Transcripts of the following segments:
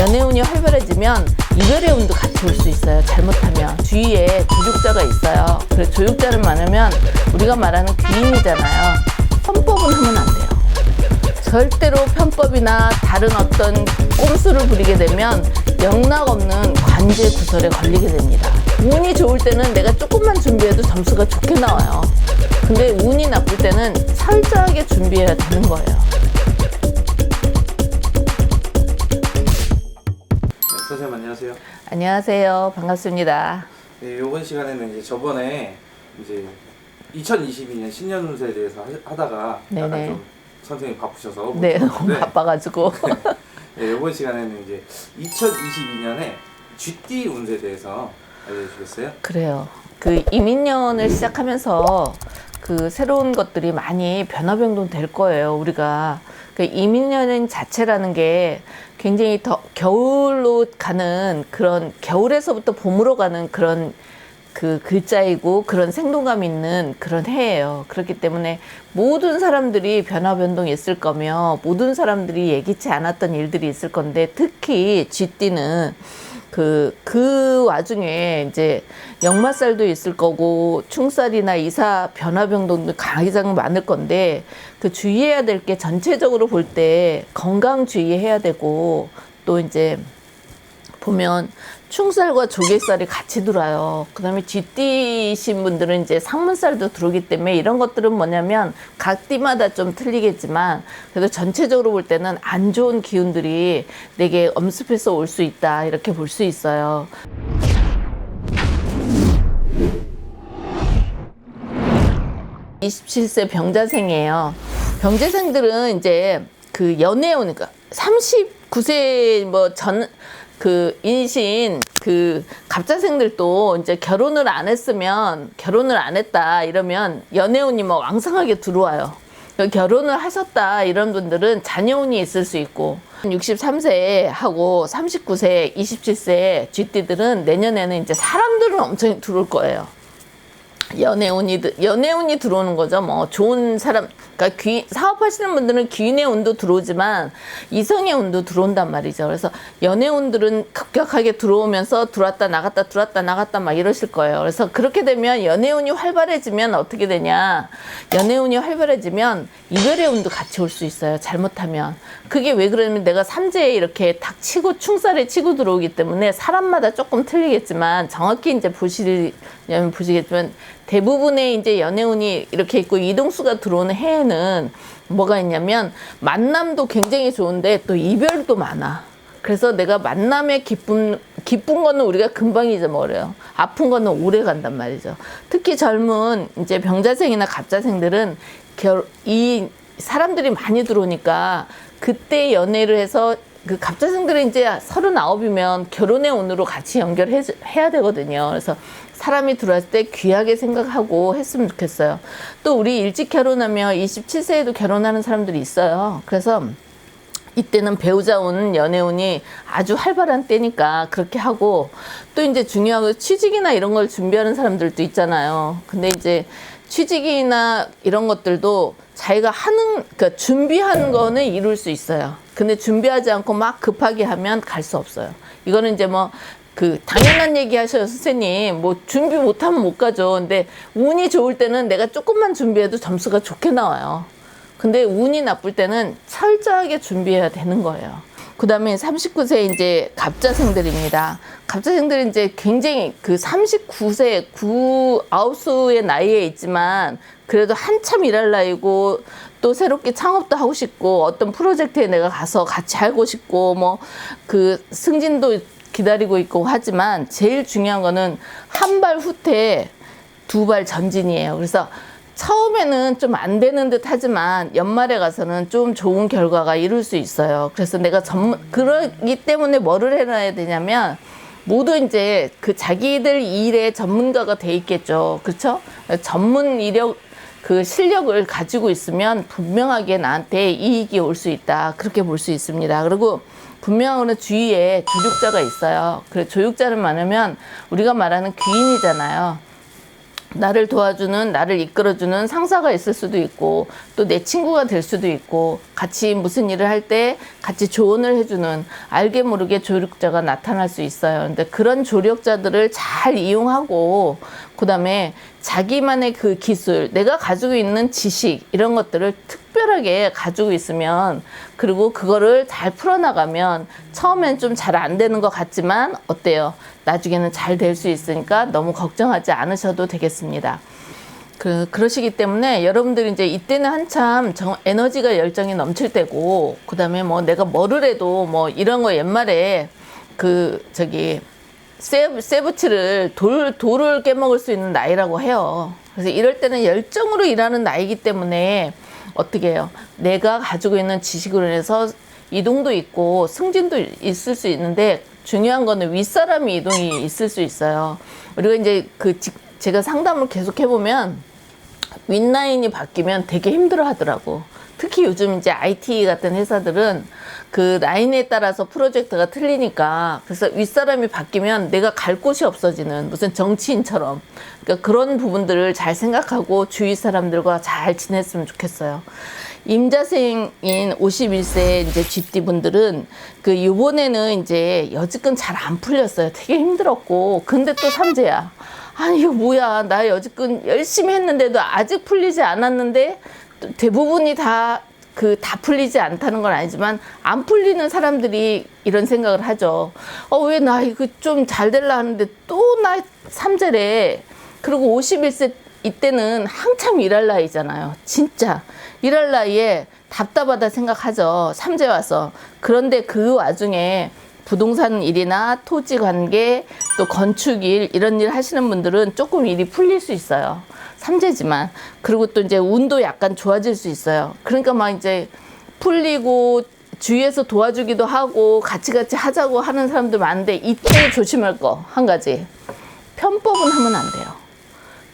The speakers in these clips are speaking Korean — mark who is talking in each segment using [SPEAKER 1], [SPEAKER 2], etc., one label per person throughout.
[SPEAKER 1] 연애운이 활발해지면 이별의 운도 같이 올 수 있어요. 잘못하면. 주위에 조력자가 있어요. 그래서 조력자를 많으면 우리가 말하는 귀인이잖아요. 편법은 하면 안 돼요. 절대로 편법이나 다른 어떤 꼼수를 부리게 되면 영락없는 관제 구설에 걸리게 됩니다. 운이 좋을 때는 내가 조금만 준비해도 점수가 좋게 나와요. 근데 운이 나쁠 때는 철저하게 준비해야 되는 거예요.
[SPEAKER 2] 선생님 안녕하세요.
[SPEAKER 1] 안녕하세요. 반갑습니다.
[SPEAKER 2] 네, 이번 시간에는 이제 저번에 이제 2022년 신년 운세에 대해서 하다가
[SPEAKER 1] 네네.
[SPEAKER 2] 약간 좀 선생님 바쁘셔서 못
[SPEAKER 1] 네, 너무
[SPEAKER 2] 들었는데,
[SPEAKER 1] 바빠가지고.
[SPEAKER 2] 네, 이번 시간에는 이제 2022년에 쥐띠 운세에 대해서 알려주시겠어요?
[SPEAKER 1] 그래요. 그 이민년을 시작하면서 그 새로운 것들이 많이 변화변동 될 거예요. 우리가 그 이민년 자체라는 게 굉장히 더 겨울로 가는 그런 겨울에서부터 봄으로 가는 그런 그 글자이고 그런 생동감 있는 그런 해예요. 그렇기 때문에 모든 사람들이 변화변동이 있을 거며 모든 사람들이 예기치 않았던 일들이 있을 건데 특히 쥐띠는 그 와중에 이제 역마살도 있을 거고 충살이나 이사 변화변동도 가장 많을 건데 그 주의해야 될 게 전체적으로 볼 때 건강 주의해야 되고 또 이제 보면 충살과 조개살이 같이 들어와요. 그 다음에 쥐띠신 분들은 이제 상문살도 들어오기 때문에 이런 것들은 뭐냐면 각 띠마다 좀 틀리겠지만 그래도 전체적으로 볼 때는 안 좋은 기운들이 내게 엄습해서 올 수 있다 이렇게 볼 수 있어요. (27세) 병자생이에요. 병자생들은 이제 그 연애운 그러니까 39세 그 인신 그 갑자생들도 이제 결혼을 안 했으면 결혼을 안 했다 이러면 연애운이 뭐 왕성하게 들어와요. 결혼을 하셨다 이런 분들은 자녀운이 있을 수 있고 63세 하고 39세 27세 쥐띠들은 내년에는 이제 사람들은 엄청 들어올 거예요. 연애운이 들어오는 거죠. 뭐 좋은 사람, 그러니까 사업하시는 분들은 귀인의 운도 들어오지만 이성의 운도 들어온단 말이죠. 그래서 연애운들은 급격하게 들어오면서 들어왔다 나갔다 막 이러실 거예요. 그래서 그렇게 되면 연애운이 활발해지면 어떻게 되냐? 연애운이 활발해지면 이별의 운도 같이 올 수 있어요. 잘못하면. 그게 왜 그러냐면 내가 삼재에 이렇게 탁 치고 충살에 치고 들어오기 때문에 사람마다 조금 틀리겠지만 정확히 이제 보시겠지만 대부분의 이제 연애운이 이렇게 있고 이동수가 들어오는 해에는 뭐가 있냐면 만남도 굉장히 좋은데 또 이별도 많아. 그래서 내가 만남의 기쁜 거는 우리가 금방 잊어버려요. 아픈 거는 오래 간단 말이죠. 특히 젊은 이제 병자생이나 갑자생들은 이 사람들이 많이 들어오니까 그때 연애를 해서 그 갑자생들은 이제 39이면 결혼의 운으로 같이 연결해야 되거든요. 그래서 사람이 들어왔을 때 귀하게 생각하고 했으면 좋겠어요. 또 우리 일찍 결혼하면 27세에도 결혼하는 사람들이 있어요. 그래서 이때는 배우자운, 연애운이 아주 활발한 때니까 그렇게 하고 또 이제 중요한 거 취직이나 이런 걸 준비하는 사람들도 있잖아요. 근데 이제 취직이나 이런 것들도 자기가 그러니까 준비하는 거는 이룰 수 있어요. 근데 준비하지 않고 막 급하게 하면 갈 수 없어요. 이거는 이제 당연한 얘기 하셔요, 선생님. 뭐 준비 못하면 못 가죠. 근데 운이 좋을 때는 내가 조금만 준비해도 점수가 좋게 나와요. 근데 운이 나쁠 때는 철저하게 준비해야 되는 거예요. 그 다음에 39세 이제 갑자생들입니다. 갑자생들은 이제 굉장히 그 39세, 9수의 나이에 있지만 그래도 한참 일할 나이고 또 새롭게 창업도 하고 싶고 어떤 프로젝트에 내가 가서 같이 하고 싶고 뭐 그 승진도 기다리고 있고 하지만 제일 중요한 거는 한 발 후퇴, 두 발 전진이에요. 그래서 처음에는 좀 안 되는 듯 하지만 연말에 가서는 좀 좋은 결과가 이룰 수 있어요. 그래서 내가 그러기 때문에 뭐를 해놔야 되냐면 모두 이제 그 자기들 일의 전문가가 돼 있겠죠. 그렇죠? 전문 이력 그 실력을 가지고 있으면 분명하게 나한테 이익이 올 수 있다. 그렇게 볼 수 있습니다. 그리고 분명하게 주위에 조력자가 있어요. 그래 조력자는 많으면 우리가 말하는 귀인이잖아요. 나를 도와주는, 나를 이끌어주는 상사가 있을 수도 있고, 또 내 친구가 될 수도 있고, 같이 무슨 일을 할 때 같이 조언을 해주는, 알게 모르게 조력자가 나타날 수 있어요. 근데 그런 조력자들을 잘 이용하고, 그 다음에 자기만의 그 기술, 내가 가지고 있는 지식, 이런 것들을 특별하게 가지고 있으면, 그리고 그거를 잘 풀어나가면, 처음엔 좀 잘 안 되는 것 같지만, 어때요? 나중에는 잘 될 수 있으니까 너무 걱정하지 않으셔도 되겠습니다. 그러시기 때문에 여러분들이 이제 이때는 한참 에너지가 열정이 넘칠 때고, 그 다음에 뭐 내가 뭐를 해도 뭐 이런 거 옛말에 세부치를 돌을 깨먹을 수 있는 나이라고 해요. 그래서 이럴 때는 열정으로 일하는 나이기 때문에 어떻게 해요? 내가 가지고 있는 지식으로 인해서 이동도 있고 승진도 있을 수 있는데, 중요한 거는 윗사람이 이동이 있을 수 있어요. 그리고 이제 제가 상담을 계속 해보면 윗라인이 바뀌면 되게 힘들어 하더라고. 특히 요즘 이제 IT 같은 회사들은 그 라인에 따라서 프로젝트가 틀리니까, 그래서 윗사람이 바뀌면 내가 갈 곳이 없어지는, 무슨 정치인처럼. 그러니까 그런 부분들을 잘 생각하고 주위 사람들과 잘 지냈으면 좋겠어요. 임자생인 51세 이제 GT 분들은 요번에는 이제 여직근 잘 안 풀렸어요. 되게 힘들었고, 근데 또 삼재야. 아니 이거 뭐야, 나 여직근 열심히 했는데도 아직 풀리지 않았는데, 대부분이 다 풀리지 않다는 건 아니지만 안 풀리는 사람들이 이런 생각을 하죠. 왜 나 이거 좀 잘 될라 하는데 또 나 삼재래. 그리고 51세 이때는 한참 일할 나이잖아요. 진짜 일할 나이에 답답하다 생각하죠. 삼재 와서. 그런데 그 와중에 부동산 일이나 토지 관계, 또 건축 일, 이런 일 하시는 분들은 조금 일이 풀릴 수 있어요. 삼재지만. 그리고 또 이제 운도 약간 좋아질 수 있어요. 그러니까 막 이제 풀리고 주위에서 도와주기도 하고 같이 하자고 하는 사람들 많은데, 이때 조심할 거 한 가지. 편법은 하면 안 돼요.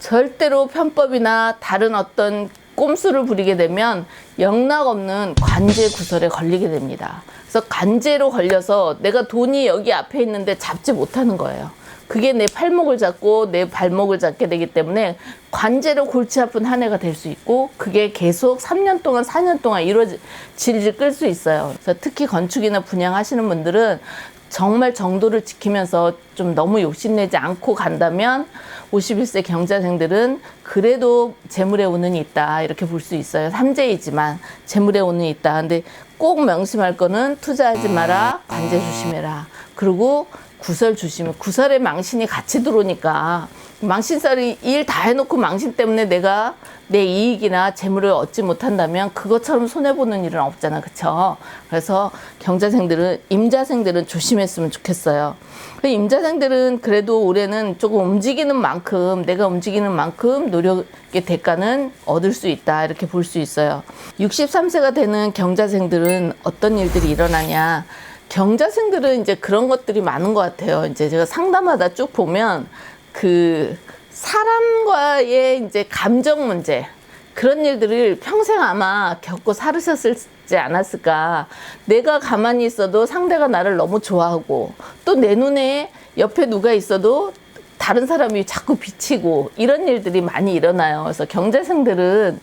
[SPEAKER 1] 절대로 편법이나 다른 어떤 꼼수를 부리게 되면 영락없는 관제 구설에 걸리게 됩니다. 그래서 관제로 걸려서 내가 돈이 여기 앞에 있는데 잡지 못하는 거예요. 그게 내 팔목을 잡고 내 발목을 잡게 되기 때문에 관제로 골치 아픈 한 해가 될 수 있고, 그게 계속 3년 동안 4년 동안 질질 끌 수 있어요. 그래서 특히 건축이나 분양하시는 분들은 정말 정도를 지키면서 좀 너무 욕심내지 않고 간다면 51세 경자생들은 그래도 재물의 운은 있다, 이렇게 볼 수 있어요. 삼재이지만 재물의 운은 있다. 근데 꼭 명심할 거는 투자하지 마라, 관제 조심해라. 그리고 구설 조심해. 구설에 망신이 같이 들어오니까, 망신살이 일 다 해놓고 망신 때문에 내가 내 이익이나 재물을 얻지 못한다면 그것처럼 손해보는 일은 없잖아. 그쵸? 그래서 경자생들은, 임자생들은 조심했으면 좋겠어요. 임자생들은 그래도 올해는 조금 움직이는 만큼, 내가 움직이는 만큼 노력의 대가는 얻을 수 있다, 이렇게 볼 수 있어요. 63세가 되는 경자생들은 어떤 일들이 일어나냐. 경자생들은 이제 그런 것들이 많은 것 같아요. 이제 제가 상담하다 쭉 보면 사람과의 이제 감정 문제, 그런 일들을 평생 아마 겪고 살으셨지 않았을까. 내가 가만히 있어도 상대가 나를 너무 좋아하고, 또 내 눈에 옆에 누가 있어도 다른 사람이 자꾸 비치고, 이런 일들이 많이 일어나요. 그래서 경자생들은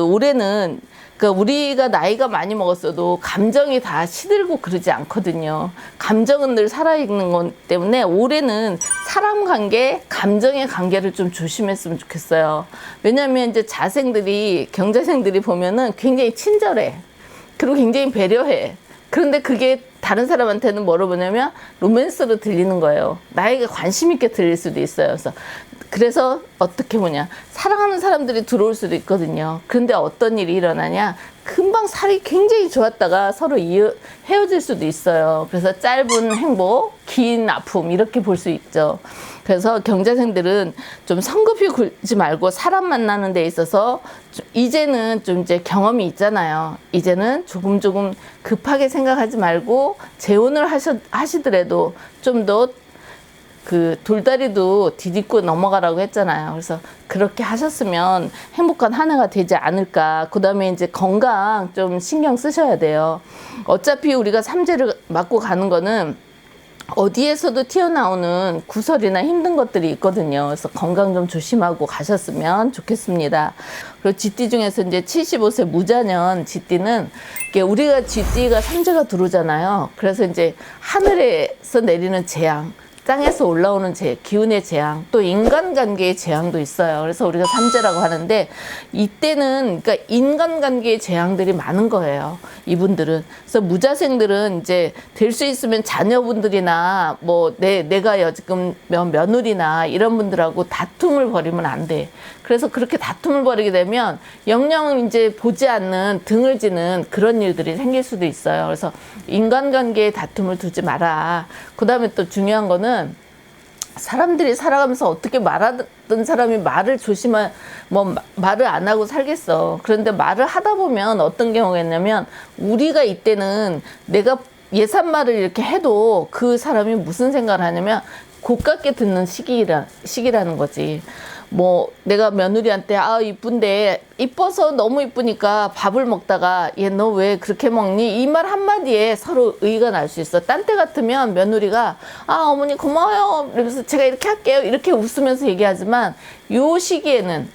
[SPEAKER 1] 올해는, 그러니까 우리가 나이가 많이 먹었어도 감정이 다 시들고 그러지 않거든요. 감정은 늘 살아있는 것 때문에 올해는 사람 관계, 감정의 관계를 좀 조심했으면 좋겠어요. 왜냐하면 이제 경자생들이 보면은 굉장히 친절해. 그리고 굉장히 배려해. 그런데 그게 다른 사람한테는 뭐로 보냐면 로맨스로 들리는 거예요. 나에게 관심 있게 들릴 수도 있어요. 그래서 어떻게 보냐, 사랑하는 사람들이 들어올 수도 있거든요. 그런데 어떤 일이 일어나냐, 금방 살이 굉장히 좋았다가 서로 헤어질 수도 있어요. 그래서 짧은 행복, 긴 아픔, 이렇게 볼 수 있죠. 그래서 경자생들은 좀 성급히 굴지 말고 사람 만나는 데 있어서 이제는 좀 이제 경험이 있잖아요. 이제는 조금 급하게 생각하지 말고 재혼을 하시더라도 좀 더 돌다리도 디딛고 넘어가라고 했잖아요. 그래서 그렇게 하셨으면 행복한 한 해가 되지 않을까. 그 다음에 이제 건강 좀 신경 쓰셔야 돼요. 어차피 우리가 삼재를 맞고 가는 거는 어디에서도 튀어나오는 구설이나 힘든 것들이 있거든요. 그래서 건강 좀 조심하고 가셨으면 좋겠습니다. 그리고 쥐띠 중에서 이제 75세 무자년 쥐띠는 이게 우리가 쥐띠가 삼재가 들어오잖아요. 그래서 이제 하늘에서 내리는 재앙, 땅에서 올라오는 기운의 재앙, 또 인간관계의 재앙도 있어요. 그래서 우리가 삼재라고 하는데 이때는 그러니까 인간관계의 재앙들이 많은 거예요. 이분들은. 그래서 무자생들은 이제 될 수 있으면 자녀분들이나 뭐 내가 여지금 며느리나 이런 분들하고 다툼을 벌이면 안 돼. 그래서 그렇게 다툼을 벌이게 되면 영영 이제 보지 않는 등을 지는 그런 일들이 생길 수도 있어요. 그래서 인간관계에 다툼을 두지 마라. 그 다음에 또 중요한 거는 사람들이 살아가면서 어떻게 말하던 사람이 말을 말을 안 하고 살겠어. 그런데 말을 하다 보면 어떤 경우가 있냐면 우리가 이때는 내가 예산말을 이렇게 해도 그 사람이 무슨 생각을 하냐면 고깝게 듣는 시기라는 거지. 뭐 내가 며느리한테 이쁜데 이뻐서 너무 이쁘니까 밥을 먹다가 얘 너 왜 그렇게 먹니? 이 말 한마디에 서로 의의가 날 수 있어. 딴 때 같으면 며느리가 어머니 고마워요. 그래서 제가 이렇게 할게요. 이렇게 웃으면서 얘기하지만 요 시기에는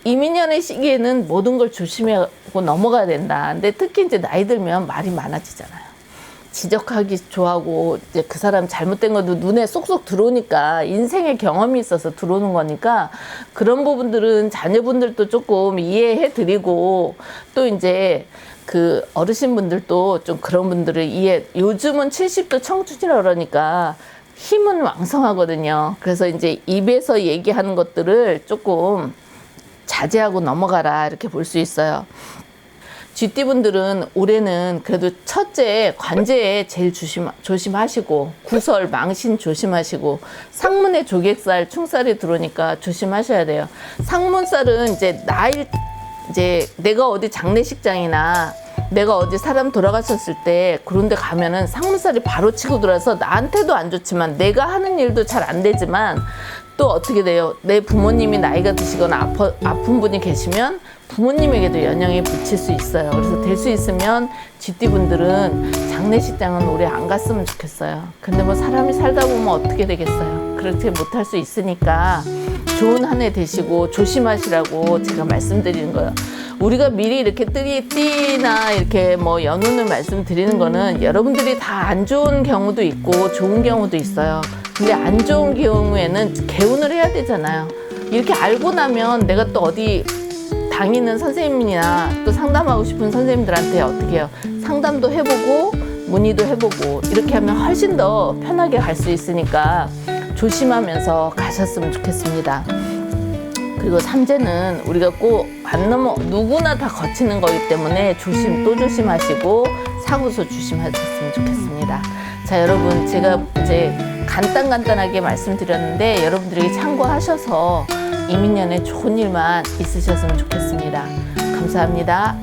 [SPEAKER 1] 이민년의 시기에는 모든 걸 조심하고 넘어가야 된다. 근데 특히 이제 나이 들면 말이 많아지잖아요. 지적하기 좋아하고 이제 그 사람 잘못된 것도 눈에 쏙쏙 들어오니까 인생의 경험이 있어서 들어오는 거니까 그런 부분들은 자녀분들도 조금 이해해 드리고 또 이제 그 어르신분들도 좀 그런 분들을 요즘은 70도 청춘이라 그러니까 힘은 왕성하거든요. 그래서 이제 입에서 얘기하는 것들을 조금 자제하고 넘어가라 이렇게 볼 수 있어요. 쥐띠분들은 올해는 그래도 첫째 관제에 제일 조심하시고 구설, 망신 조심하시고 상문에 조객살, 충살이 들어오니까 조심하셔야 돼요. 상문살은 이제 내가 어디 장례식장이나 내가 어디 사람 돌아가셨을 때 그런 데 가면은 상문살이 바로 치고 들어와서 나한테도 안 좋지만 내가 하는 일도 잘 안 되지만 또 어떻게 돼요? 내 부모님이 나이가 드시거나 아픈 분이 계시면 부모님에게도 영향이 미칠 수 있어요. 그래서 될 수 있으면 쥐띠분들은 장례식장은 올해 안 갔으면 좋겠어요. 근데 뭐 사람이 살다 보면 어떻게 되겠어요. 그렇게 못할 수 있으니까 좋은 한 해 되시고 조심하시라고 제가 말씀드리는 거예요. 우리가 미리 이렇게 띠나 이렇게 뭐 연운을 말씀드리는 거는 여러분들이 다 안 좋은 경우도 있고 좋은 경우도 있어요. 근데 안 좋은 경우에는 개운을 해야 되잖아요. 이렇게 알고 나면 내가 또 어디 다니는 선생님이나 또 상담하고 싶은 선생님들한테 어떻게 해요? 상담도 해보고 문의도 해보고 이렇게 하면 훨씬 더 편하게 갈 수 있으니까 조심하면서 가셨으면 좋겠습니다. 그리고 삼재는 우리가 꼭 안 누구나 다 거치는 거기 때문에 또 조심하시고 사고서 조심하셨으면 좋겠습니다. 자, 여러분 제가 이제 간단하게 말씀드렸는데 여러분들에게 참고하셔서 이민년에 좋은 일만 있으셨으면 좋겠습니다. 감사합니다.